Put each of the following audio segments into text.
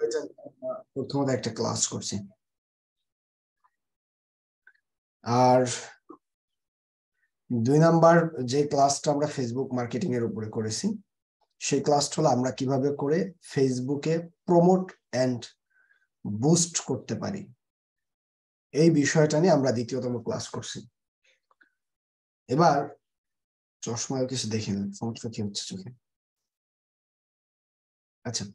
এটা প্রথমত একটা ক্লাস করছি, আর 2 নাম্বার যে ক্লাসটা আমরা ফেসবুক মার্কেটিং এর উপরে করেছি সেই ক্লাসটা হলো আমরা কিভাবে করে ফেসবুকে প্রমোট এন্ড বুস্ট করতে পারি। এই বিষয়টা নিয়ে আমরা দ্বিতীয়তম ক্লাস করছি। এবার চশমা কিছু দেখি না, সমস্যা কি হচ্ছে চোখে। আচ্ছা,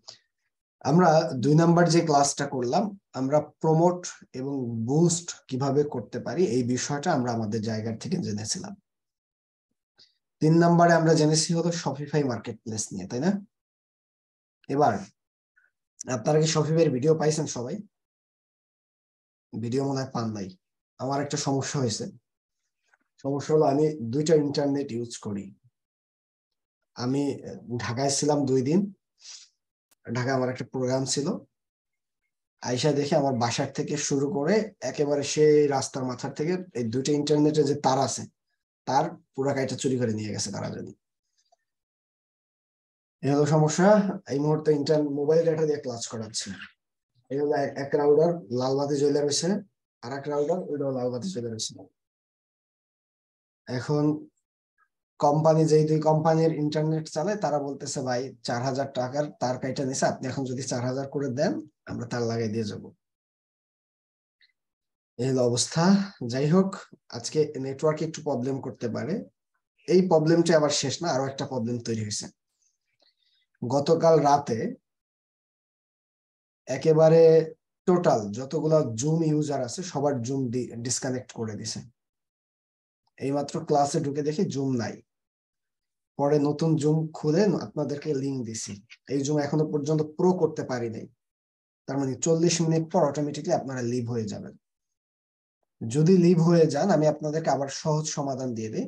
আমরা 2 নাম্বার যে ক্লাসটা করলাম, আমরা প্রমোট এবং বুস্ট কিভাবে করতে পারি এই বিষয়টা আমরা আমাদের জায়গা থেকে জেনেছিলাম। 3 নাম্বারে আমরা জেনেছি হলো শপিফাই মার্কেট প্লেস নিয়ে, তাই না? এবার আপনারা কি শপিফাইয়ের ভিডিও পাইছেন? সবাই ভিডিও মনে হয় পান নাই। আমার একটা সমস্যা হয়েছে। সমস্যা হলো আমি 2টা ইন্টারনেট ইউজ করি। আমি ঢাকায় ছিলাম 2 দিন, ঢাকায় আমার একটা প্রোগ্রাম ছিল। আইসা দেখে আমার বাসার থেকে শুরু করে একেবারে সেই রাস্তার মাথার থেকে এই 2টা ইন্টারনেটে যে তার আছে তার পুরা কাইটা চুরি করে নিয়ে গেছে কারা জানি। এই হলো সমস্যা। এই মুহূর্তে মোবাইল ডাটা দিয়ে ক্লাস করাচ্ছি। এই হলো এক রাউটার লালবাতি জ্বলে রয়েছে, আর এক রাউটার ওইটাও লালবাতি জ্বলে রয়েছে। এখন কোম্পানি, যেই 2 কোম্পানির ইন্টারনেট চালায় তারা বলতেছে ভাই 4000 টাকার তার কাইটা নিছে, আপনি এখন যদি 4000 করে দেন আমরা তার লাগাই দিয়ে যাবো। এই হলো অবস্থা। যাই হোক, আজকে নেটওয়ার্কে একটু প্রবলেম করতে পারে। এই প্রবলেমটা আবার শেষ না, আরো একটা প্রবলেম তৈরি হয়েছে। গতকাল রাতে একেবারে টোটাল যতগুলো জুম ইউজার আছে সবার জুম ডিসকানেক্ট করে দিছে। এইমাত্র ক্লাসে ঢুকে দেখি জুম নাই। পরে নতুন জুম খুলে আপনাদেরকে লিংক দিছি। এই জুম এখনো পর্যন্ত প্রো করতে পারি নাই। তার মানে 40 মিনিট পর অটোমেটিকলি আপনারা লিভ হয়ে যাবেন। যদি লিভ হয়ে যান আমি আপনাদেরকে আবার সহজ সমাধান দিয়ে দিই।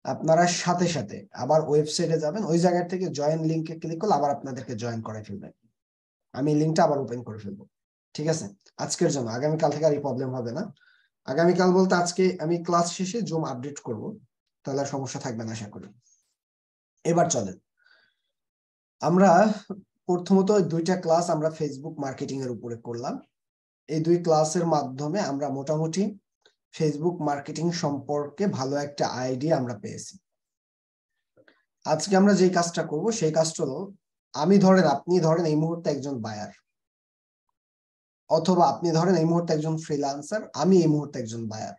আপনারা সাথে সাথে আবার ওয়েবসাইটে যাবেন, ওই জায়গা থেকে জয়েন লিংকে ক্লিক করলে আবার আপনাদেরকে জয়েন করে ফেলবেন। আমি লিংকটা আবার ওপেন করে ফেলবো। ঠিক আছে? আজকের জন্য, আগামীকাল থেকে আর এই প্রবলেম হবে না। আগামীকাল বলতে আজকে আমি ক্লাস শেষে জুম আপডেট করব, তাহলে আর সমস্যা থাকবে না আশা করি। এবার চলেন, আমরা প্রথমত 2টা ক্লাস আমরা ফেসবুক মার্কেটিং এর উপরে করলাম। এই 2 ক্লাসের মাধ্যমে আমরা মোটামুটি ফেসবুক মার্কেটিং সম্পর্কে ভালো একটা আইডিয়া আমরা পেয়েছি। আজকে আমরা যে কাজটা করব সেই কাজটা হলো, আপনি ধরেন এই মুহূর্তে একজন বায়ার, অথবা আপনি ধরেন এই মুহূর্তে একজন ফ্রিল্যান্সার, আমি এই মুহূর্তে একজন বায়ার।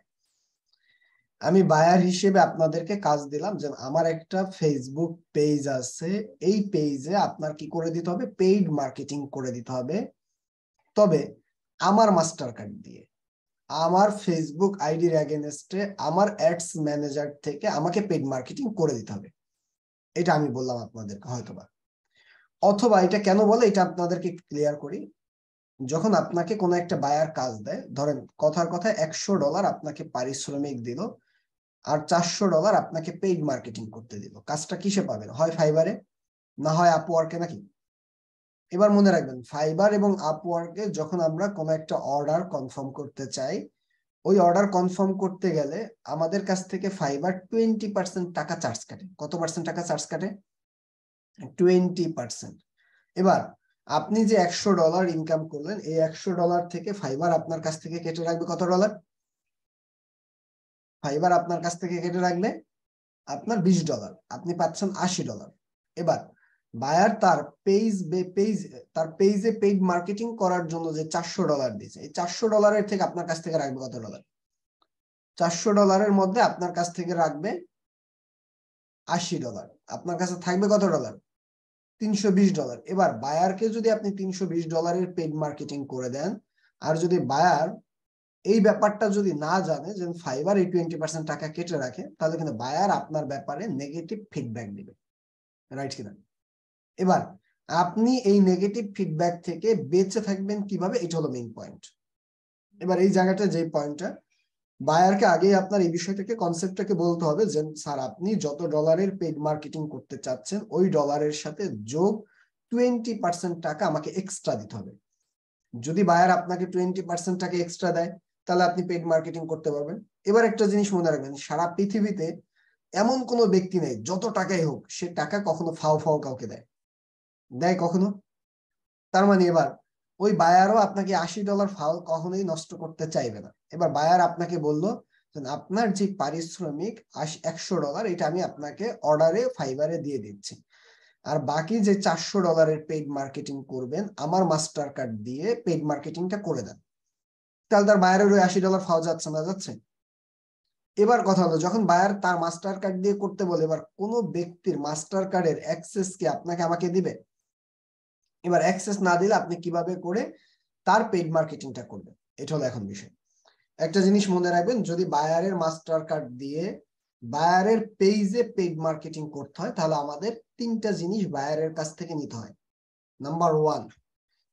আমি বায়ার হিসেবে আপনাদেরকে কাজ দিলাম যে আমার একটা ফেসবুক পেজ আছে, এই পেজে আপনার কি করে দিতে হবে, পেইড মার্কেটিং করে দিতে হবে। তবে আমার মাস্টার কার্ড দিয়ে, আমার ফেসবুক আইডির এগেনস্টে আমার অ্যাডস ম্যানেজার থেকে আমাকে পেইড মার্কেটিং করে দিতে হবে। এটা আমি বললাম আপনাদেরকে হয়তোবা। অথবা এটা কেন বলে এটা আপনাদেরকে ক্লিয়ার করি। যখন আপনাকে কোনো একটা বায়ার কাজ দেয়, ধরেন কথার কথা $100 আপনাকে পারিশ্রমিক দিল, আর $400 আপনাকে পেইড মার্কেটিং করতে দিল, কাজটা কিসে পাবেন? হয় ফাইবারে, না হয় আপওয়ার্কে, নাকি? এবার মনে রাখবেন, ফাইবার এবং আপওয়ার্কে যখন আমরা কোনো একটা অর্ডার কনফার্ম করতে চাই, ওই অর্ডার কনফার্ম করতে গেলে আমাদের কাছ থেকে ফাইবার 20% টাকা চার্জ কাটে। কত পার্সেন্ট টাকা চার্জ কাটে? 20%। এবার আপনি যে $100 ইনকাম করলেন, এই $100 থেকে ফাইবার আপনার কাছ থেকে কেটে রাখবে কত ডলার? ফাইবার আপনার কাছ থেকে কেটে রাখবে আপনার $20, আপনি পাচ্ছেন $80। এবার বায়ার তার পেজে পেইড মার্কেটিং করার জন্য যে $400 দিয়েছে, এই $400 থেকে আপনার কাছ থেকে রাখবে কত ডলার? $400 মধ্যে আপনার কাছ থেকে রাখবে $80। আপনার কাছে থাকবে কত ডলার? $320। এবার বায়ারকে যদি আপনি $320 পেইড মার্কেটিং করে দেন, আর যদি বায়ার এই ব্যাপারটা যদি না জানে যে ফাইবার এই 20% টাকা কেটে রাখে, তাহলে কিন্তু বায়ার আপনার ব্যাপারে নেগেটিভ ফিডব্যাক দিবে। রাইট কিনা? এবার আপনি এই নেগেটিভ ফিডব্যাক থেকে বেঁচে থাকবেন কিভাবে, এটা হলো মেইন পয়েন্ট। এবার এই জায়গাটা যে পয়েন্টটা, বায়ারকে আগে আপনার এই বিষয়টাকে, কনসেপ্টটাকে বলতে হবে যে স্যার আপনি যত ডলারের পেইড মার্কেটিং করতে চাচ্ছেন ওই ডলারের সাথে যোগ 20% টাকা আমাকে এক্সট্রা দিতে হবে। যদি বায়ার আপনাকে 20% টাকা এক্সট্রা দেয়, তাহলে আপনি পেইড মার্কেটিং করতে পারবেন। এবার একটা জিনিস মনে রাখবেন, সারা পৃথিবীতে এমন কোনো ব্যক্তি নেই যত টাকাই হোক সে টাকা কখনো ফাও কাউকে দেয় কখনো? তার মানে এবার ওই বায়ারও আপনাকে $80 ফাউল কখনোই নষ্ট করতে চাইবে না। এবার বায়ার আপনাকে বললো আপনার যে পারিশ্রমিক $100 এটা আমি আপনাকে অর্ডারে ফাইবারে দিয়ে দিচ্ছি, আর বাকি যে $400 পেইড মার্কেটিং করবেন আমার মাস্টার কার্ড দিয়ে পেইড মার্কেটিংটা করে দেন। তাহলে তার বায়ারের ওই $80 ফাও যাচ্ছে না? যাচ্ছে। এবার কথা হলো, যখন বায়ার তার মাস্টার কার্ড দিয়ে করতে বলে, এবার কোনো ব্যক্তির মাস্টার কার্ডের অ্যাক্সেস কি আপনাকে আমাকে দিবে? এবার অ্যাক্সেস না দিলে আপনি কিভাবে করে তার পেইড মার্কেটিংটা করবেন, এটা হলো এখন বিষয়। একটা জিনিস মনে রাখবেন, যদি বায়ারের মাস্টার কার্ড দিয়ে বায়ারের পেজে পেইড মার্কেটিং করতে হয়, তাহলে আমাদের 3টা জিনিস বায়ারের কাছ থেকে নিতে হয়। নাম্বার 1,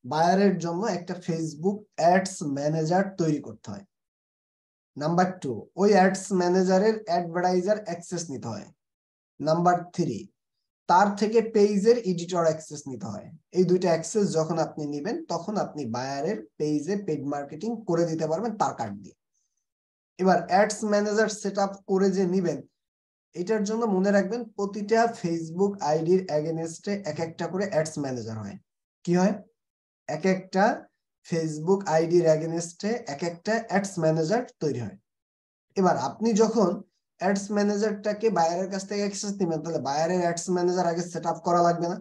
বায়ারের জন্য একটা ফেসবুক অ্যাডস ম্যানেজার তৈরি করতে হয়। নাম্বার 2, ওই অ্যাডস ম্যানেজারের অ্যাডভার্টাইজার অ্যাক্সেস নিতে হয়। নাম্বার 3, তার থেকে পেজের এডিটর অ্যাক্সেস নিতে হয়। এই 2টা অ্যাক্সেস যখন আপনি নেবেন, তখন আপনি বায়ারের পেজে পেইড মার্কেটিং করে দিতে পারবেন তার কার্ড দিয়ে। এবার অ্যাডস ম্যানেজার সেটআপ করে যে নিবেন, এটার জন্য মনে রাখবেন প্রতিটা ফেসবুক আইডির এগেনস্টে এক একটা করে অ্যাডস ম্যানেজার হয়। কি হয়? এক একটা ফেসবুক আইডির এগেনস্টে এক একটা অ্যাডস ম্যানেজার তৈরি হয়। এবার আপনি যখন অ্যাডস ম্যানেজারটাকে বায়ারের কাছ থেকে অ্যাক্সেস নেবেন, তাহলে বায়ারের অ্যাডস ম্যানেজার আগে সেটআপ করা লাগবে না?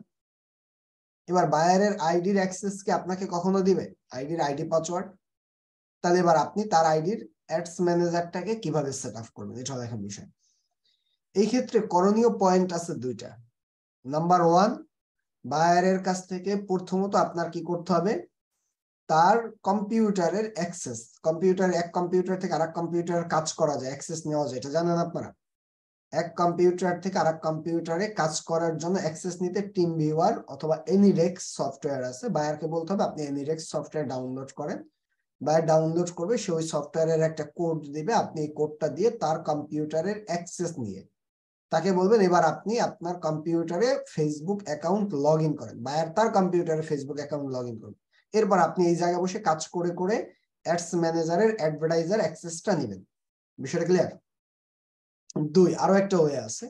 এবার বায়ারের আইডির অ্যাক্সেস কি আপনাকে কখনো দিবে? আইডির আইডি পাসওয়ার্ড। তাহলে এবার আপনি তার আইডির অ্যাডস ম্যানেজারটাকে কিভাবে সেটআপ করবেন, এটা হলো এখন বিষয়। এই ক্ষেত্রে করণীয় পয়েন্ট আছে 2টা। নাম্বার 1, বায়ারের কাছ থেকে প্রথমত আপনার কি করতে হবে, তার কম্পিউটারের অ্যাক্সেস, কম্পিউটার এক কম্পিউটার থেকে আরেক কম্পিউটার কাজ করা যায়, অ্যাক্সেস নেওয়া যায়, এটা জানেন আপনারা? এক কম্পিউটার থেকে আরেক কম্পিউটারে কাজ করার জন্য অ্যাক্সেস নিতে টিম ভিউয়ার অথবা এনিরেক্স সফটওয়্যার আছে। বায়ারকে বলতে হবে আপনি এনিরেক্স সফটওয়্যার ডাউনলোড করেন। বায়ার ডাউনলোড করবে, সে ওই সফটওয়্যারের একটা কোড দিবে, আপনি এই কোডটা দিয়ে তার কম্পিউটারের অ্যাক্সেস নিয়ে তাকে বলবেন এবার আপনি আপনার কম্পিউটারে ফেসবুক অ্যাকাউন্ট লগ ইন করেন। বায়ার তার কম্পিউটারে ফেসবুক অ্যাকাউন্ট লগ ইন করবেন। এরপর আপনি এই জায়গায় বসে কাজ করে করে অ্যাডস ম্যানেজারের অ্যাডভার্টাইজার অ্যাক্সেসটা নেবেন। বিষয়টা ক্লিয়ার? 2, আরো একটা ওয়ে আছে।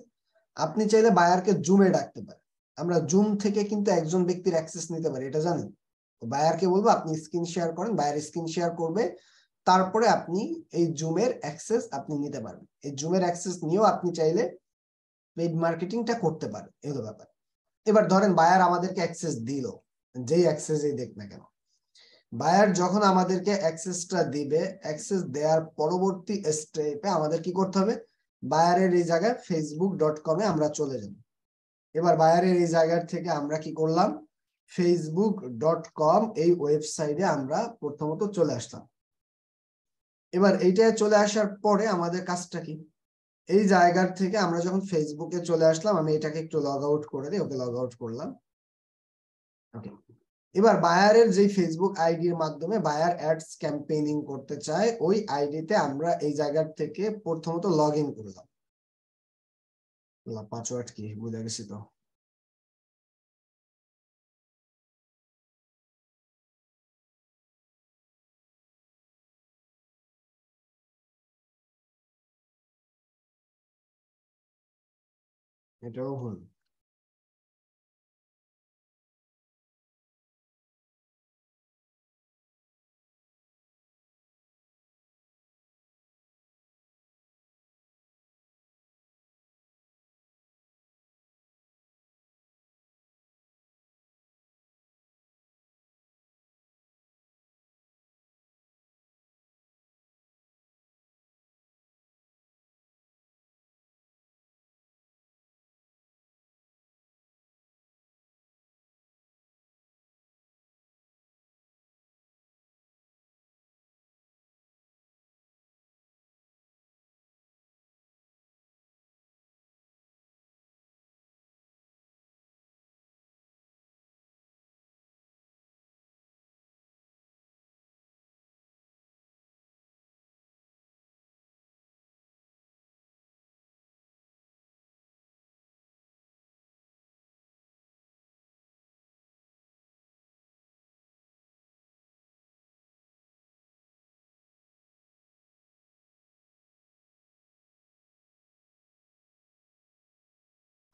আপনি চাইলে বায়ারকে জুমে ডাকতে পারেন। আমরা জুম থেকে কিন্তু একজন ব্যক্তির অ্যাক্সেস নিতে পারি, এটা জানেন? বায়ারকে বলবো আপনি স্ক্রিন শেয়ার করেন, বায়ার স্ক্রিন শেয়ার করবে, তারপরে আপনি এই জুমের অ্যাক্সেস আপনি নিতে পারবেন। এই জুমের অ্যাক্সেস নিয়েও আপনি চাইলে পেইড মার্কেটিংটা করতে পারেন, এগুলো ব্যাপার। এবার ধরেন বায়ার আমাদেরকে অ্যাক্সেস দিল, যেই অ্যাক্সেসই দেখ না কেন, বায়ার যখন আমাদেরকে অ্যাক্সেসটা দিবে, অ্যাক্সেস দেওয়ার পরবর্তী স্টেপে আমাদের কি করতে হবে, বায়ারের এই জায়গায় facebook.com-এ আমরা চলে যাব। এবার বায়ারের এই জায়গার থেকে আমরা কি করলাম, facebook.com এই ওয়েবসাইটে আমরা প্রথমত চলে আসলাম। এবার এইটায় চলে আসার পরে আমাদের কাজটা কি, এই জায়গার থেকে আমরা যখন ফেসবুকে চলে আসলাম, আমি এটাকে একটু লগ আউট করে দিই, ওকে লগ আউট করলাম। ওকে, এবার বায়ারের যে ফেসবুক আইডির মাধ্যমে বায়ার অ্যাডস ক্যাম্পেইনিং করতে চায়, ওই আইডিতে আমরা এই জায়গার থেকে প্রথমত লগ ইন করলাম। পাসওয়ার্ড কি বুঝে গেছি তো। এটাও ভুল।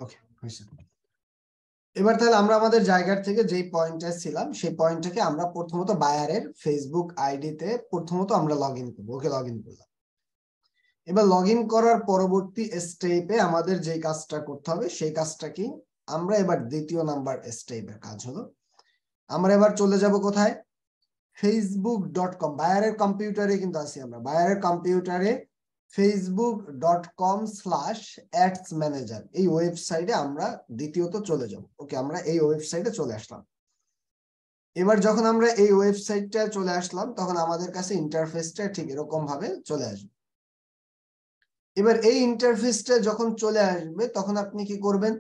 ওকে, হয়েছে। এবার তাহলে আমরা আমাদের জায়গার থেকে যেই পয়েন্টে ছিলাম সেই পয়েন্টটাকে আমরা প্রথমত বায়ারের ফেসবুক আইডিতে প্রথমত আমরা লগ ইন করবো। ওকে, লগ ইন করলাম। এবার লগ ইন করার পরবর্তী স্টেপে আমাদের যে কাজটা করতে হবে সেই কাজটা কি, আমরা এবার দ্বিতীয় নাম্বার স্টেপের কাজ হলো আমরা এবার চলে যাব কোথায়, facebook.com। বায়ারের কম্পিউটারে কিন্তু আছি আমরা, বায়ারের কম্পিউটারে facebook.com/ads manager এই ওয়েবসাইটে আমরা দ্বিতীয়ত চলে যাব। ওকে, আমরা এই ওয়েবসাইটে চলে আসলাম। এবার যখন আমরা এই ওয়েবসাইটটা চলে আসলাম তখন আমাদের কাছে ইন্টারফেসটা ঠিক এরকম ভাবে চলে আসবে। এবার এই ইন্টারফেসটা যখন চলে আসবে তখন আপনি কি করবেন,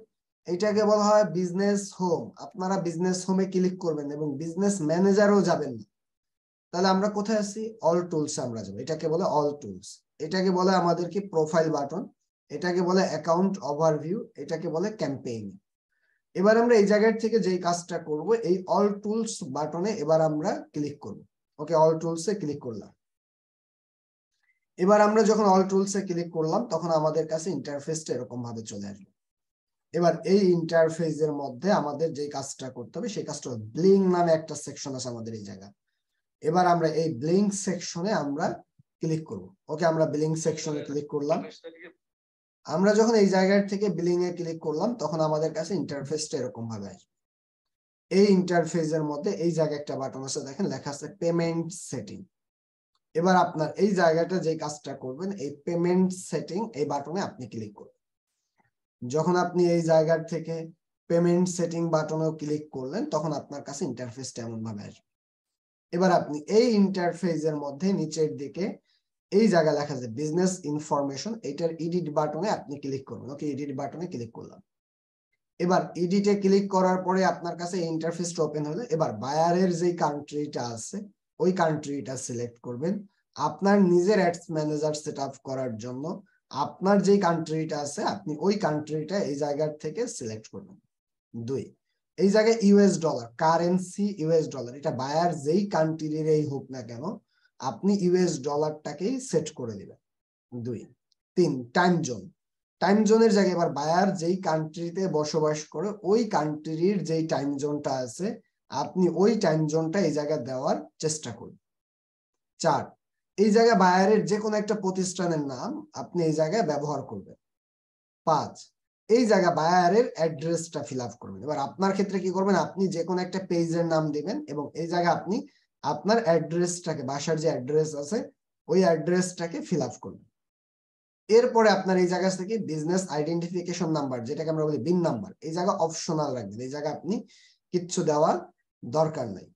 এটাকে বলা হয় বিজনেস হোম। আপনারা বিজনেস হোমে ক্লিক করবেন এবং বিজনেস ম্যানেজারও যাবেন না। তাহলে আমরা কোথায় আছি, অল টুলস আমরা যাবো। এটাকে বলে অল টুলস, এটাকে বলে আমাদের কি প্রোফাইল বাটন, এটাকে বলে অ্যাকাউন্ট ওভারভিউ, এটাকে বলে ক্যাম্পেইন। এবার আমরা এই জায়গা থেকে যেই কাজটা করব, এই অল টুলস বাটনে এবার আমরা ক্লিক করব। ওকে, অল টুলসে ক্লিক করলাম। এবার আমরা যখন অল টুলসে ক্লিক করলাম তখন আমাদের কাছে ইন্টারফেসটা এরকম ভাবে চলে আসবে। এবার এই ইন্টারফেসের মধ্যে আমাদের যে কাজটা করতে হবে সেই কাজটা ব্লিং নামে একটা সেকশন আছে আমাদের এই জায়গা। এবার আমরা এই ব্লিং সেকশনে আমরা ক্লিক করব। ওকে, আমরা ব্লিং সেকশনে ক্লিক করলাম। আমরা যখন এই জায়গা থেকে ব্লিং এ ক্লিক করলাম তখন আমাদের কাছে ইন্টারফেসটা এরকম ভাবে আসবে। এই ইন্টারফেসের মধ্যে এই জায়গায় একটা বাটন আছে, দেখেন লেখা আছে পেমেন্ট সেটিং। এবার আপনার এই জায়গাটা যে কাজটা করবেন, এই পেমেন্ট সেটিং এই বাটনে আপনি ক্লিক করবেন। যখন আপনি এই জায়গা থেকে পেমেন্ট সেটিং বাটনেও ক্লিক করলেন তখন আপনার কাছে ইন্টারফেসটা এমন ভাবে আসবে। এবার আপনি এই ইন্টারফেসের মধ্যে নিচের দিকে এই জায়গা লেখা আছে বিজনেস ইনফরমেশন, এটার এডিট বাটনে আপনি ক্লিক করবেন। ওকে, এডিট বাটনে ক্লিক করলাম। এবার এডিটে ক্লিক করার পরে আপনার কাছে এই ইন্টারফেসটা ওপেন হলো। এবার বায়ারের যে কান্ট্রিটা আছে ওই কান্ট্রিটা সিলেক্ট করবেন। আপনার নিজের অ্যাডস ম্যানেজার সেটআপ করার জন্য আপনার যে কান্ট্রিটা আছে আপনি ওই কান্ট্রিটা এই জায়গা থেকে সিলেক্ট করবেন। 2, এই জায়গায় US dollar, currency US dollar, এটা বায়ার যেই কান্ট্রিরই হোক না কেন আপনি ইউএস ডলারটাকেই সেট করে দিবেন। 2, 3, টাইম জোন। টাইম জোনের জায়গায় এবার বায়ার যেই কান্ট্রিতে বসবাস করে ওই কান্ট্রির যেই টাইম জোনটা আছে আপনি ওই টাইম জোনটা এই জায়গায় দেওয়ার চেষ্টা করুন। 4, এই জায়গায় বায়ারের যে কোনো একটা প্রতিষ্ঠানের নাম আপনি এই জায়গায় ব্যবহার করবেন। 5, এই জায়গা বায়ারের অ্যাড্রেসটা ফিল আপ করবেন। এবার আপনার ক্ষেত্রে কি করবেন, আপনি যে কোনো একটা পেজের নাম দিবেন এবং এই জায়গায় আপনি আপনার অ্যাড্রেসটাকে, বাসার যে অ্যাড্রেস আছে ওই অ্যাড্রেসটাকে ফিল আপ করবেন। এরপরে আপনার এই জায়গা থেকে বিজনেস আইডেন্টিফিকেশন নাম্বার, যেটাকে আমরা বলি বিন নাম্বার, এই জায়গা অপশনাল রাখবেন। এই জায়গা আপনি কিচ্ছু দেওয়া দরকার নাই।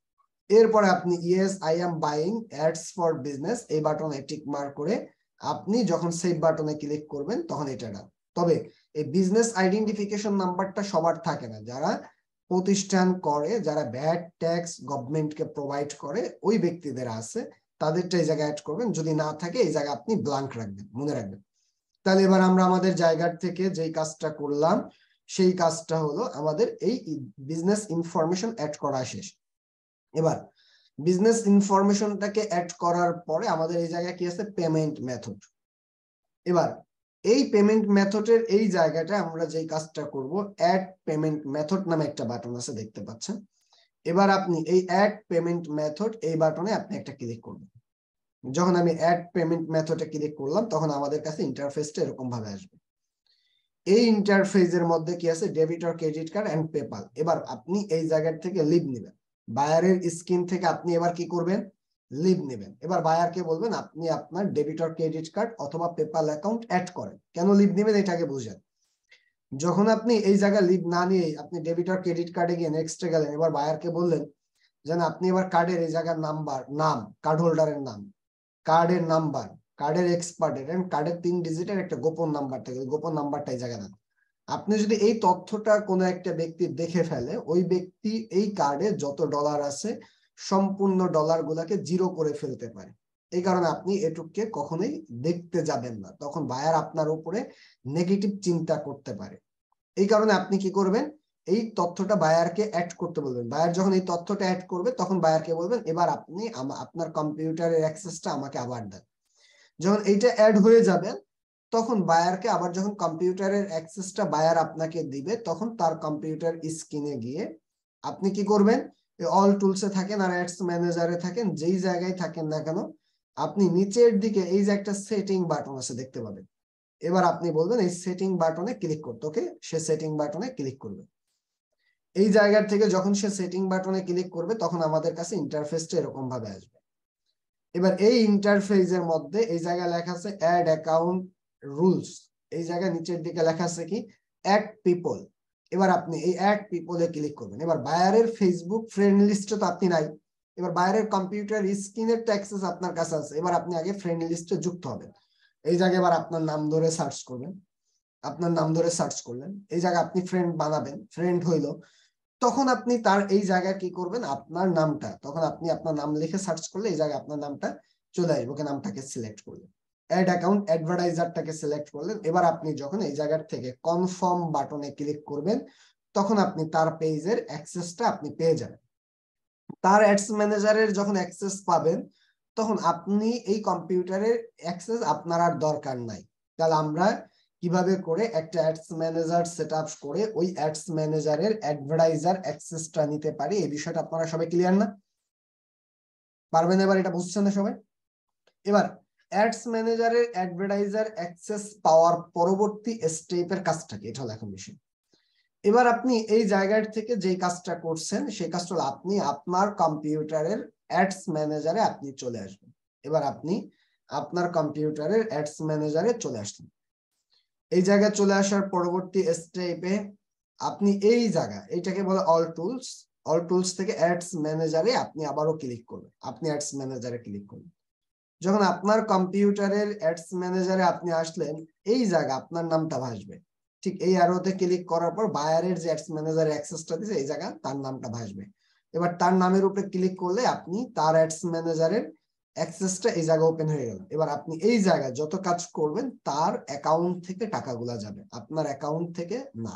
এরপরে আপনি yes I am buying ads for business এই বাটনে টিক মার্ক করে আপনি যখন সেভ বাটনে ক্লিক করবেন তখন এটা না। তবে এই বিজনেস আইডেন্টিফিকেশন নাম্বারটা সবার থাকে না, যারা প্রতিষ্ঠান করে, যারা ভ্যাট ট্যাক্স গভর্নমেন্টকে প্রোভাইড করে ওই ব্যক্তিদের আছে, তাদেরটা এই জায়গায় অ্যাড করবেন। যদি না থাকে এই জায়গা আপনি ব্ল্যাঙ্ক রাখবেন, মনে রাখবেন। তাহলে এবার আমরা আমাদের জায়গার থেকে যেই কাজটা করলাম সেই কাজটা হলো আমাদের এই বিজনেস ইনফরমেশন অ্যাড করা শেষ। এবার বিজনেস ইনফরমেশনটাকে অ্যাড করার পরে আমাদের এই জায়গায় কি আছে, পেমেন্ট মেথড। এবার এই পেমেন্ট মেথডের এই জায়গাটা আমরা যেই কাজটা করব, অ্যাড পেমেন্ট মেথড নামে একটা বাটন আছে, দেখতে পাচ্ছেন। এবার আপনি এই অ্যাড পেমেন্ট মেথড এই বাটনে আপনি একটা ক্লিক করবেন। যখন আমি অ্যাড পেমেন্ট মেথডে ক্লিক করলাম তখন আমাদের কাছে ইন্টারফেসটা এরকম ভাবে আসবে। এই ইন্টারফেসের মধ্যে কি আছে, debit or credit card and PayPal. এবার আপনি এই জায়গা থেকে লিভ নেবেন, বায়ারের স্ক্রিন থেকে আপনি এবার কি করবেন, লিভ নেবেন। এবার বায়ারকে বলবেন আপনি আপনার ডেবিট অর ক্রেডিট কার্ড অথবা পেপাল অ্যাকাউন্ট অ্যাড করেন। কেন লিভ নেবেন এটাকে বুঝেন। যখন আপনি এই জায়গা লিভ না নিয়ে আপনি ডেবিট অর ক্রেডিট কার্ডে গিয়ে নেক্সটে গেলেন, এবার বায়ারকে বললেন যেন আপনি এবার কার্ডের এই জায়গার নাম্বার, নাম, কার্ড হোল্ডারের নাম, কার্ডের নাম্বার, কার্ডের এক্সপার্টের এন্ড কার্ডের 3 ডিজিটের একটা গোপন নাম্বার থাকে, গোপন নাম্বারটা এই জায়গায় দেন। আপনি যদি এই তথ্যটা কোনো একটা ব্যক্তি দেখে ফেলে, ওই ব্যক্তি এই কার্ডে যত ডলার আছে সম্পূর্ণ ডলার গুলাকে জিরো করে ফেলতে পারে। এই কারণে আপনি এটুককে কখনোই দেখতে যাবেন না, তখন বায়ার আপনার উপরে নেগেটিভ চিন্তা করতে পারে। এই কারণে আপনি কি করবেন, এই তথ্যটা বায়ারকে অ্যাড করতে বলবেন। বায়ার যখন এই তথ্যটা অ্যাড করবে তখন বায়ারকে বলবেন এবার আপনি আপনার কম্পিউটারের অ্যাক্সেসটা আমাকে আবার দেন। যখন এইটা অ্যাড হয়ে যাবে তখন বায়ারকে আবার যখন কম্পিউটারের অ্যাক্সেসটা বায়ার আপনাকে দিবে, তখন তার কম্পিউটার স্ক্রিনে গিয়ে আপনি কি করবেন, অল টুলসে থাকেন আর অ্যাডস ম্যানেজারে থাকেন, যেই জায়গায় থাকেন না কেন, আপনি নিচের দিকে এই যে একটা সেটিং বাটন আছে দেখতে পাবেন। এবার আপনি বলবেন এই সেটিং বাটনে ক্লিক করতে, ওকে, সে সেটিং বাটনে ক্লিক করবে। এই জায়গা থেকে যখন সে সেটিং বাটনে ক্লিক করবে তখন আমাদের কাছে ইন্টারফেসটা এরকম ভাবে আসবে। এবার এই ইন্টারফেসের মধ্যে এই জায়গায় লেখা আছে অ্যাড অ্যাকাউন্ট রুলস, এই জায়গায় নিচের দিকে লেখা আছে কি অ্যাড পিপল। এবার আপনি এই অ্যাড পিপলে ক্লিক করবেন। এবার বায়ারের ফেসবুক ফ্রেন্ড লিস্টে তো আপনি নাই, এবার বায়ারের কম্পিউটার স্ক্রিনের অ্যাক্সেস আপনার কাছে আছে, এবার আপনি আগে ফ্রেন্ড লিস্টে যুক্ত হবেন। এই জায়গায় এবার আপনার নাম ধরে সার্চ করবেন, আপনার নাম ধরে সার্চ করলেন, এই জায়গায় আপনি ফ্রেন্ড বানাবেন, ফ্রেন্ড হইলো, তখন আপনি তার এই জায়গায় কি করবেন, আপনার নামটা, তখন আপনি আপনার নাম লিখে সার্চ করলে এই জায়গায় আপনার নামটা চলে আসবে, ওকে, নামটাকে সিলেক্ট করলেন, অ্যাড অ্যাকাউন্ট অ্যাডভার্টাইজারটাকে সিলেক্ট করলেন। এবার আপনি যখন এই জায়গার থেকে কনফার্ম বাটনে ক্লিক করবেন তখন আপনি তার পেজের অ্যাক্সেসটা আপনি পেয়ে যাবেন। তার অ্যাডস ম্যানেজারের যখন অ্যাক্সেস পাবেন তখন আপনি এই কম্পিউটারের অ্যাক্সেস আপনার আর দরকার নাই। তাহলে আমরা কিভাবে করে একটা অ্যাডস ম্যানেজার সেটআপ করে ওই অ্যাডস ম্যানেজারের অ্যাডভার্টাইজার অ্যাক্সেসটা নিতে পারি, এই বিষয়টা আপনারা সবাই ক্লিয়ার না? পারবেন এবার, এটা বুঝছেন না সবাই? এবার অ্যাডস ম্যানেজারের অ্যাডভার্টাইজার অ্যাক্সেস পাওয়ার পরবর্তী স্টেপের কাজটা কি, এটা হলো এখন বিষয়। এবার আপনি এই জায়গার থেকে যে কাজটা করছেন সেই কাজটা হলো আপনি আপনার কম্পিউটারের অ্যাডস ম্যানেজারে আপনি চলে আসবেন। এবার আপনি আপনার কম্পিউটারের অ্যাডস ম্যানেজারে চলে আসলেন। এই জায়গায় চলে আসার পরবর্তী স্টেপে আপনি এই জায়গা, এইটাকে বলে অল টুলস, অল টুলস থেকে অ্যাডস ম্যানেজারে আপনি আবারও ক্লিক করবেন, আপনি অ্যাডস ম্যানেজারে ক্লিক করবেন। যখন আপনার কম্পিউটারের অ্যাডস ম্যানেজারে আপনি আসলেন এই জায়গা আপনার নামটা ভাসবে, ঠিক এই অ্যারোতে ক্লিক করার পর বায়ারের যে অ্যাডস ম্যানেজারের অ্যাক্সেসটা দিয়েছে এই জায়গা তার নামটা ভাসবে। এবার তার নামের উপরে ক্লিক করলে আপনি তার অ্যাডস ম্যানেজারের অ্যাক্সেসটা এই জায়গা ওপেন হয়ে গেল। এবার আপনি এই জায়গায় যত কাজ করবেন তার অ্যাকাউন্ট থেকে টাকাগুলা যাবে, আপনার অ্যাকাউন্ট থেকে না,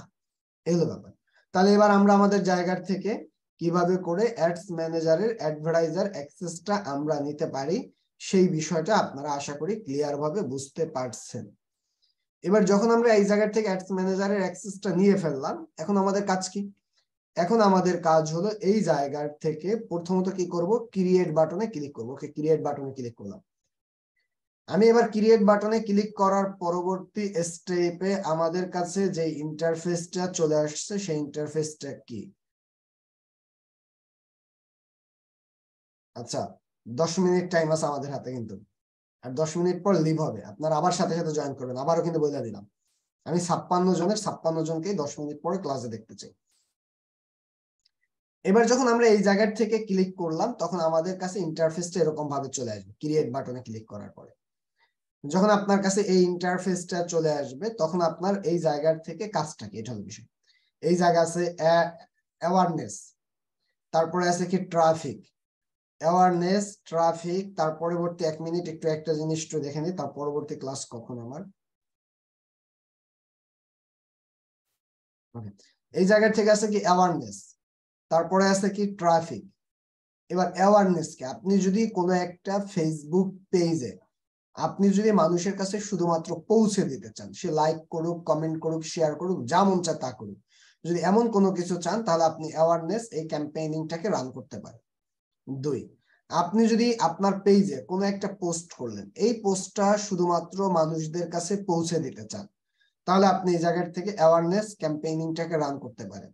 এই হলো ব্যাপার। তাহলে এবার আমরা আমাদের জায়গার থেকে কিভাবে করে অ্যাডস ম্যানেজারের অ্যাডভার্টাইজার অ্যাক্সেসটা আমরা নিতে পারি সেই বিষয়টা আপনারা আশা করি ক্লিয়ার ভাবে বুঝতে পারছেন। এবার যখন আমরা এই জায়গা থেকে অ্যাডস ম্যানেজারের অ্যাক্সেসটা নিয়ে ফেললাম, এখন আমাদের কাজ কি? এখন আমাদের কাজ হলো এই জায়গার থেকে প্রথমত কি করব, ক্রিয়েট বাটনে ক্লিক করব। ওকে, ক্রিয়েট বাটনে ক্লিক করলাম। আমি এবার ক্রিয়েট বাটনে ক্লিক করার পরবর্তী স্টেপে আমাদের কাছে যে ইন্টারফেসটা চলে আসছে সেই ইন্টারফেসটা কি? আচ্ছা, 10 মিনিট টাইম আছে আমাদের হাতে, কিন্তু আর 10 মিনিট পর লিভ হবে, আপনারা আবার সাথে সাথে জয়েন করবেন। আবারও কিন্তু বলে দিলাম আমি 56 জনের 56 জনকে 10 মিনিট পরে ক্লাসে দেখতে চাই। এবার যখন আমরা এই জায়গার থেকে ক্লিক করলাম তখন আমাদের কাছে ইন্টারফেসটা এরকম ভাবে চলে আসবে ক্রিয়েট বাটনে ক্লিক করার পরে। যখন আপনার কাছে এই ইন্টারফেসটা চলে আসবে তখন আপনার এই জায়গার থেকে কাজটা কি, এটা হলো বিষয়। এই জায়গা আছে অ্যাওয়ারনেস, তারপরে আছে কি ট্রাফিক, অ্যাওয়ারনেস, ট্রাফিক, তার পরবর্তী 1 মিনিট একটু একটা জিনিস একটু দেখে নিই, তার পরবর্তী ক্লাস কখন আমার। এই জায়গা থেকে আছে কি অ্যাওয়ারনেস, তারপরে আছে কি ট্রাফিক। এবার অ্যাওয়ারনেস কি, আপনি যদি কোনো একটা ফেসবুক পেজে আপনি যদি মানুষের কাছে শুধুমাত্র পৌঁছে দিতে চান, সে লাইক করুক, কমেন্ট করুক, শেয়ার করুক, যা মন চায় তা করুক, যদি এমন কোনো কিছু চান তাহলে আপনি অ্যাওয়ারনেস এই ক্যাম্পেইনিংটাকে রান করতে পারেন। 2, আপনি যদি আপনার পেজে কোনো একটা পোস্ট করলেন, এই পোস্টটা শুধুমাত্র মানুষদের কাছে পৌঁছে দিতে চান, তাহলে আপনি এই জায়গার থেকে অ্যাওয়ারনেস ক্যাম্পেইনিংটাকে রান করতে পারেন।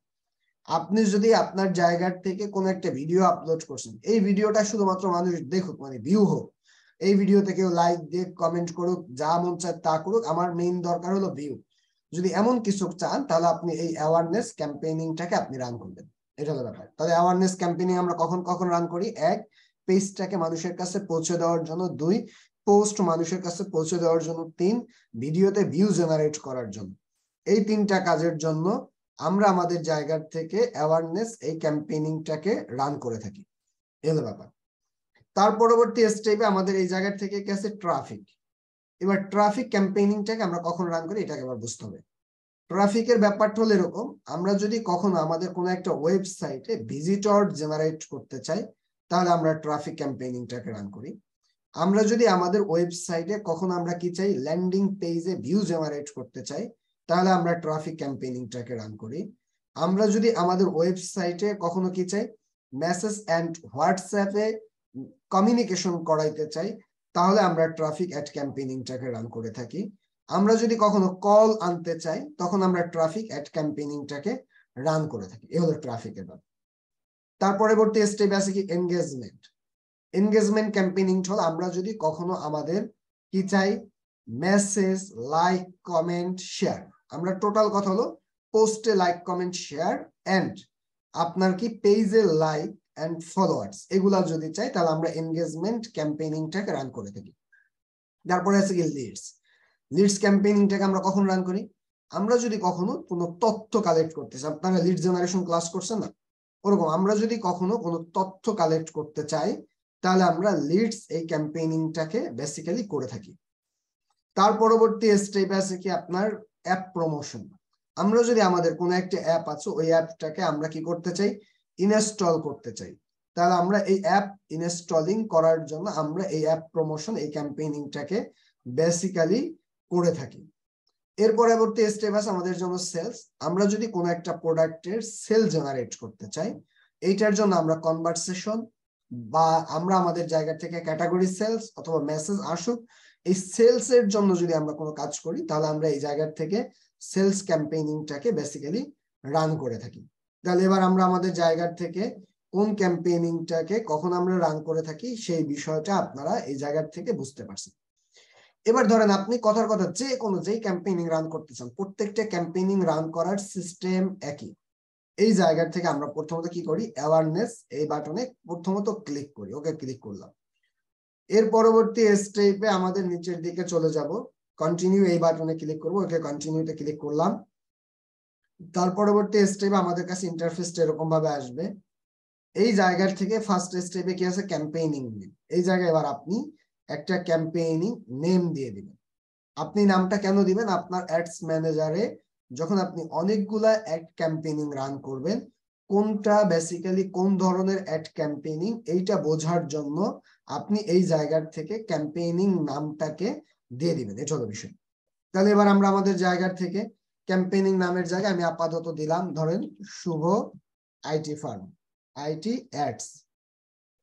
আপনি যদি আপনার জায়গার থেকে কোনো একটা ভিডিও আপলোড করছেন, এই ভিডিওটা শুধুমাত্র মানুষ দেখুক, মানে ভিউ হোক, এই ভিডিওতে কেউ লাইক দিয়ে কমেন্ট করুক, যা মন চায় তা করুক, আমার মেইন দরকার হলো ভিউ, যদি এমন কিছু চান তাহলে আপনি এই অ্যাওয়ারনেস ক্যাম্পেইনিংটাকে আপনি রান করবেন। এটা হলো ব্যাপার। তাহলে অ্যাওয়ারনেস ক্যাম্পেইনিং আমরা কখন কখন রান করি? 1, পেজটাকে মানুষের কাছে পৌঁছে দেওয়ার জন্য। 2, পোস্ট মানুষের কাছে পৌঁছে দেওয়ার জন্য। 3, ভিডিওতে ভিউ জেনারেট করার জন্য। এই 3টা কাজের জন্য আমরা আমাদের জায়গার থেকে অ্যাওয়ারনেস এই ক্যাম্পেইনিংটাকে রান করে থাকি। এই হলো ব্যাপার। তার পরবর্তী স্টেপে আমাদের এই জায়গা থেকে কি আছে? ট্রাফিক। এবার ট্রাফিক ক্যাম্পেইনিংটাকে আমরা কখন রান করি এটাকে আবার বুঝতে হবে। ট্রাফিকের ব্যাপারটা হলো এরকম, আমরা যদি কখনো আমাদের কোনো একটা ওয়েবসাইটে ভিজিটর জেনারেট করতে চাই তাহলে আমরা ট্রাফিক ক্যাম্পেইনিংটাকে রান করি। আমরা যদি আমাদের ওয়েবসাইটে কখনো আমরা কি চাই, ল্যান্ডিং পেজে ভিউ জেনারেট করতে চাই, তাহলে আমরা ট্রাফিক ক্যাম্পেইনিংটাকে রান করি। আমরা যদি আমাদের ওয়েবসাইটে কখনো কি চাই, মেসেজ এন্ড হোয়াটসঅ্যাপে কমিউনিকেশন করাইতে চাই, তাহলে আমরা ট্রাফিক অ্যাড ক্যাম্পেইনিংটাকে রান করে থাকি। আমরা যদি কখনো কল আনতে চাই, তখন আমরা ট্রাফিক অ্যাড ক্যাম্পেইনিংটাকে রান করে থাকি। এই হলো ট্রাফিকের ব্যাপার। তার পরবর্তী স্টেপ আছে কি এনগেজমেন্ট। এনগেজমেন্ট ক্যাম্পেইনিং হলো আমরা যদি কখনো আমাদের কি চাই, মেসেজ, লাইক, কমেন্ট, শেয়ার, আমরা টোটাল কথা হলো পোস্টে লাইক, কমেন্ট, শেয়ার এন্ড আপনার কি পেজে লাইক এন্ড ফলোয়ার্স, এগুলা যদি চাই তাহলে আমরা এনগেজমেন্ট ক্যাম্পেইনিংটাকে রান করে থাকি। তারপরে আছে কি লিডস। লিডস ক্যাম্পেইনিংটাকে আমরা কখন রান করি, আমরা যদি কখনো কোনো তথ্য কালেক্ট করতে চাই, আপনারা লিড জেনারেশন ক্লাস করছেন না, ওরকম আমরা যদি কখনো কোনো তথ্য কালেক্ট করতে চাই, তাহলে আমরা লিডস এই ক্যাম্পেইনিংটাকে বেসিক্যালি করে থাকি। তার পরবর্তী স্টেপ আছে কি আপনার অ্যাপ প্রমোশন। আমরা যদি আমাদের কোনো একটা অ্যাপ আছে, ওই অ্যাপটাকে আমরা কি করতে চাই, ইনস্টল করতে চাই, তাহলে আমরা এই অ্যাপ ইনস্টলিং করার জন্য আমরা এই অ্যাপ প্রমোশন, এই ক্যাম্পেইনিংটাকে বেসিক্যালি করে থাকি। এর পরবর্তী স্টেপ আছে আমাদের জন্য সেলস। আমরা যদি কোনো একটা প্রোডাক্টের সেল জেনারেট করতে চাই, এইটার জন্য আমরা কনভারসেশন বা আমরা আমাদের জায়গা থেকে ক্যাটাগরি সেলস অথবা মেসেজ আসুক, এই সেলস এর জন্য যদি আমরা কোনো কাজ করি, তাহলে আমরা এই জায়গা থেকে সেলস ক্যাম্পেইনিংটাকে বেসিক্যালি রান করে থাকি। তাহলে এবার আমরা আমাদের জায়গা থেকে কোন ক্যাম্পেইনিংটাকে কখন আমরা রান করে থাকি সেই বিষয়টা আপনারা এই জায়গা থেকে বুঝতে পারছেন। এবার ধরেন আপনি কথার কথা যে কোনো যেই ক্যাম্পেইনিং রান করতে চান, প্রত্যেকটা ক্যাম্পেইনিং রান করার সিস্টেম একই। এই জায়গা থেকে আমরা প্রথমত কি করি, অ্যাওয়ারনেস এই বাটনে প্রথমত ক্লিক করি, ওকে ক্লিক করলাম। এর পরবর্তী স্টেপে আমাদের নিচের দিকে চলে যাব, কন্টিনিউ এই বাটনে ক্লিক করব, ওকে কন্টিনিউতে ক্লিক করলাম। তার পরবর্তী স্টেপে আমাদের কাছে ইন্টারফেসটা এরকম ভাবে আসবে। এই জায়গা থেকে ফার্স্ট স্টেপে কি আছে, ক্যাম্পেইনিং নেম। এই জায়গায় এবার আপনি একটা ক্যাম্পেইনিং নেম দিয়ে দিবেন। আপনি নামটা কেন দিবেন, আপনার অ্যাডস ম্যানেজারে যখন আপনি অনেকগুলা অ্যাড ক্যাম্পেইনিং রান করবেন, কোনটা বেসিক্যালি কোন ধরনের অ্যাড ক্যাম্পেইনিং এইটা বোঝার জন্য আপনি এই জায়গার থেকে ক্যাম্পেইনিং নামটাকে দিয়ে দিবেন। এটা হলো বিষয়। তাহলে এবার আমরা আমাদের জায়গার থেকে ক্যাম্পেইনিং নামের জায়গায় আমি আপাতত দিলাম ধরেন শুভ আইটি ফার্ম, আইটি অ্যাডস।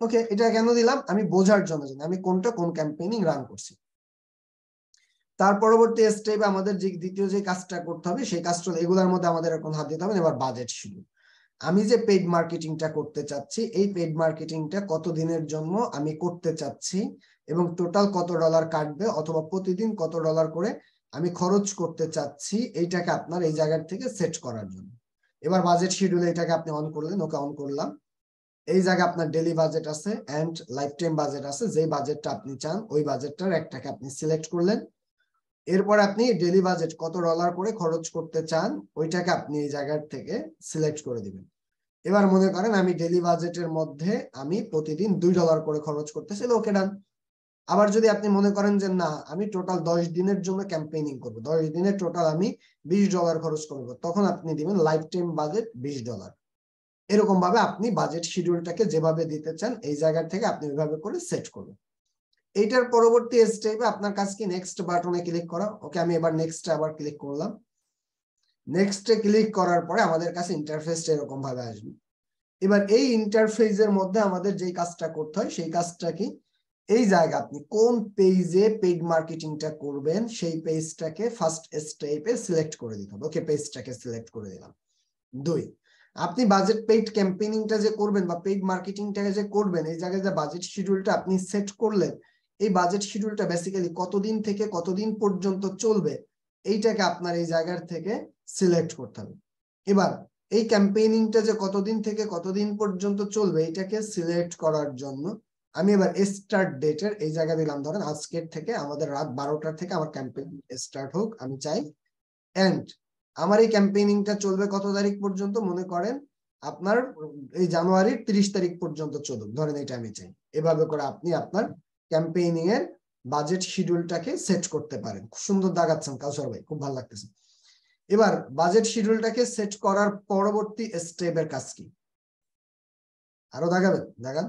ওকে, এটা কেন দিলাম, আমি বোঝার জন্য আমি কোনটা কোন ক্যাম্পেইনিং রান করছি। তার পরবর্তী স্টেপে আমাদের যে দ্বিতীয় যে কাজটা করতে হবে, সেই কাজটা এগুলোর মধ্যে আমাদের এখন হাত দিতে হবে। এবার বাজেট শিডিউল। আমি যে পেইড মার্কেটিংটা করতে চাচ্ছি, এই পেইড মার্কেটিংটা কত দিনের জন্য আমি করতে চাচ্ছি এবং টোটাল কত ডলার কাটবে অথবা প্রতিদিন কত ডলার করে আমি খরচ করতে চাচ্ছি, এইটাকে আপনার এই জায়গা থেকে সেট করার জন্য। এবার বাজেট শিডিউল এটাকে আপনি অন করলেন, ওকে অন করলাম। এই জায়গায় আপনার ডেইলি বাজেট আছে এন্ড লাইফ টাইম বাজেট আছে। যে বাজেটটা আপনি চান ওই বাজেটটার একটাকে আপনি সিলেক্ট করলেন। এরপর আপনি ডেইলি বাজেট কত ডলার করে খরচ করতে চান ওইটাকে আপনি এই জায়গার থেকে সিলেক্ট করে দিবেন। এবার মনে করেন আমি ডেইলি বাজেটের মধ্যে আমি প্রতিদিন $2 করে খরচ করতেছি, ওকে ডান। আবার যদি আপনি মনে করেন যে না আমি টোটাল 10 দিনের জন্য ক্যাম্পেইনিং করব, 10 দিনে টোটাল আমি $20 খরচ করব, তখন আপনি দিবেন লাইফ টাইম বাজেট $20। এরকম ভাবে আপনি বাজেট শিডিউলটাকে যেভাবে দিতে চান এই জায়গা থেকে আপনি ওইভাবে করে সেট করবেন। এইটার পরবর্তী স্টেপে আপনার কাছে কি নেক্সট বাটনে ক্লিক করা। ওকে, আমি এবার নেক্সটে আবার ক্লিক করলাম। নেক্সটে ক্লিক করার পরে আমাদের কাছে ইন্টারফেসটা এরকম ভাবে আসবে। এবার এই ইন্টারফেসের মধ্যে আমাদের যেই কাজটা করতে হয় সেই কাজটা কি, এই জায়গা আপনি কোন পেজে পেইড মার্কেটিংটা করবেন সেই পেজটাকে ফার্স্ট স্টেপে সিলেক্ট করে দিতে হবে। ওকে, পেজটাকে সিলেক্ট করে দিলাম। 2, আপনি বাজেট পেইড ক্যাম্পেইনিংটা যে করবেন বা পেইড মার্কেটিংটা যে করবেন, এই জায়গায় যে বাজেট শিডিউলটা আপনি সেট করলেন, এই বাজেট শিডিউলটা বেসিক্যালি কতদিন থেকে কতদিন পর্যন্ত চলবে এইটাকে আপনার এই জায়গার থেকে সিলেক্ট করতে হবে। এবার এই ক্যাম্পেইনিংটা যে কতদিন থেকে কতদিন পর্যন্ত চলবে এটাকে সিলেক্ট করার জন্য আমি এবার স্টার্ট ডেটের এই জায়গা দিলাম, ধরেন আজকের থেকে আমাদের রাত 12টা থেকে আমার ক্যাম্পেইন স্টার্ট হোক আমি চাই। এন্ড আমার এই ক্যাম্পেইনিংটা চলবে কত তারিখ পর্যন্ত, মনে করেন আপনার এই জানুয়ারির 30 তারিখ পর্যন্ত চলুক, ধরেন এটা আমি চাই। এভাবে করে আপনি আপনার ক্যাম্পেইনিং এর বাজেট শিডিউলটাকে সেট করতে পারেন। খুব সুন্দর দাগাচ্ছেন কাউসার ভাই, খুব ভালো লাগতেছে। এবার বাজেট শিডিউলটাকে সেট করার পরবর্তী স্টেপের কাজ কি, আরো দাগাবেন, দাগান।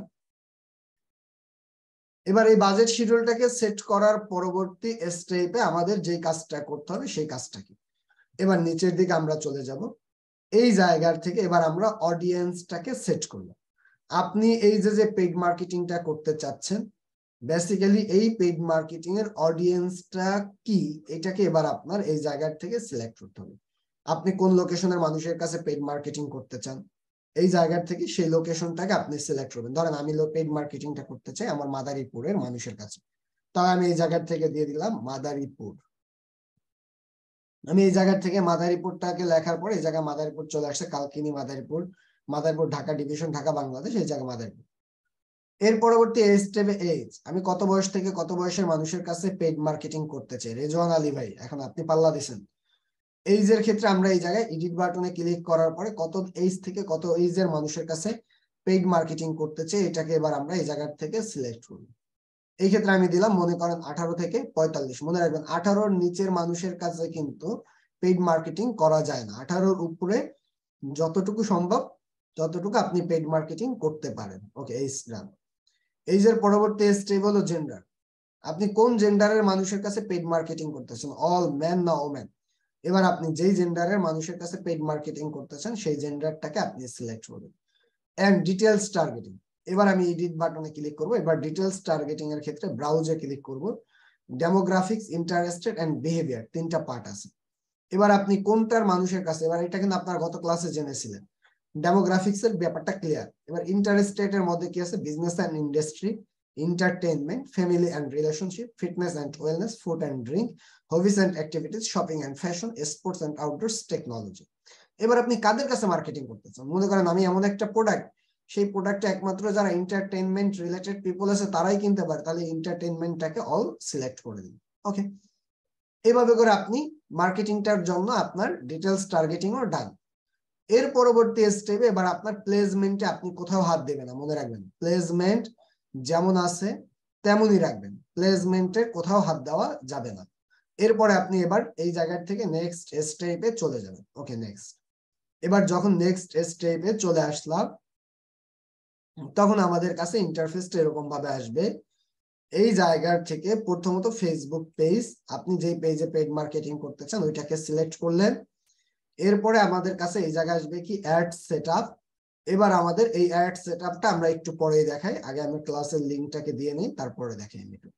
এবার এই বাজেট শিডিউলটাকে সেট করার পরবর্তী স্টেপে আমাদের যে কাজটা করতে হবে সেই কাজটা কি। এবার নিচের দিকে আমরা চলে যাব। এই জায়গার থেকে এবার আমরা অডিয়েন্সটাকে সেট করব। আপনি এই যে পেইড মার্কেটিংটা করতে চাচ্ছেন, বেসিক্যালি এই পেইড মার্কেটিং এর অডিয়েন্সটা কি, এটাকে এবার আপনার এই জায়গার থেকে সিলেক্ট করতে হবে। আপনি কোন লোকেশনের মানুষের কাছে পেইড মার্কেটিং করতে চান, এই জায়গার থেকে সেই লোকেশনটাকে আপনি সিলেক্ট করবেন। ধরেন আমি পেইড মার্কেটিংটা করতে চাই আমার মাদারীপুরের মানুষের কাছে, তাহলে আমি এই জায়গার থেকে দিয়ে দিলাম মাদারীপুর। আমি এই জায়গার থেকে মাদারীপুরটাকে লেখার পরে এই জায়গায় মাদারীপুর চলে আসছে, কালকিনি মাদারীপুর, মাদারীপুর ঢাকা ডিভিশন, ঢাকা বাংলাদেশ, এই জায়গা মাদারীপুর। এর পরবর্তী স্টেপে এজ, আমি কত বয়স থেকে কত বয়সের মানুষের কাছে পেইড মার্কেটিং করতে চাই। রেজওয়ান আলী ভাই, এখন আপনি পাল্লা দিছেন। এইজের ক্ষেত্রে আমরা এই জায়গায় এডিট বাটনে ক্লিক করার পরে কত এইজ থেকে কত এইজের মানুষের কাছে পেইড মার্কেটিং করতে চাই, এটাকে এবার আমরা এই জায়গা থেকে সিলেক্ট করব। এই ক্ষেত্রে আমি দিলাম মনে করেন 18 থেকে 45। মনে রাখবেন 18-র নিচের মানুষের কাছে কিন্তু পেইড মার্কেটিং করা যায় না। 18-র উপরে যতটুকু সম্ভব ততটুকু আপনি পেইড মার্কেটিং করতে পারেন। ওকে, এইজ ডান। এইজের পরবর্তী স্টেপ হলো জেন্ডার। আপনি কোন জেন্ডারের মানুষের কাছে পেইড মার্কেটিং করতেছেন, অল ম্যান না ওমেন। এবার আপনি যেই জেন্ডারের মানুষের কাছে পেইড মার্কেটিং করতেছেন সেই জেন্ডারটাকে আপনি সিলেক্ট করবেন। এন্ড ডিটেইলস টার্গেটিং, এবার আমি এডিট বাটনে ক্লিক করব। এবার ডিটেইলস টার্গেটিং এর ক্ষেত্রে ব্রাউজে ক্লিক করব। ডেমোগ্রাফিক্স, ইন্টারেস্টেড এন্ড বিহেভিয়ার, তিনটা পার্ট আছে। এবার আপনি কোনটার মানুষের কাছে, এবার এটা কিন্তু আপনার গত ক্লাসে জেনেছিলেন। ডেমোগ্রাফিক্স এর ব্যাপারটা ক্লিয়ার। এবার ইন্টারেস্টেড এর মধ্যে কি আছে, business and industry, entertainment, family and relationship, fitness and wellness, food and drink, hobbies and activities, shopping and fashion, sports and outdoors, technology. এবার আপনি কাদের কাছে মার্কেটিং করতে চান। মনে করেন আমি এমন একটা প্রোডাক্ট, সেই প্রোডাক্টটা একমাত্র যারা এন্টারটেইনমেন্ট রিলেটেড পিপল আছে তারাই কিনতে পারে, তাহলে এন্টারটেইনমেন্টটাকে অল সিলেক্ট করে দিন। ওকে, এভাবে করে আপনি মার্কেটিংটার জন্য আপনার ডিটেইলস টার্গেটিংও ডান। এর পরবর্তী স্টেপে এবার আপনার প্লেসমেন্টে আপনি কোথাও হাত দেবেন না। মনে রাখবেন প্লেসমেন্ট যেমন আছে তেমনই রাখবেন, প্লেসমেন্টে কোথাও হাত দেওয়া যাবে না। এরপরে আপনি এবার এই জায়গা থেকে নেক্সট স্টেপে চলে যাবেন। ওকে, নেক্সট। এবার যখন নেক্সট স্টেপে চলে আসলাম তখন আমাদের কাছে ইন্টারফেসটা এরকম ভাবে আসবে। এই জায়গার থেকে প্রথমত ফেসবুক পেজ, আপনি যেই পেজে পেইড মার্কেটিং করতে চান ওইটাকে সিলেক্ট করলেন। এরপরে আমাদের কাছে এই জায়গায় আসবে কি অ্যাড সেটআপ। এবার আমাদের এই অ্যাড সেটআপটা আমরা একটু পরেই দেখাই, আগে আমি ক্লাসের লিংকটাকে দিয়ে নিই তারপরে দেখাই আমি একটু।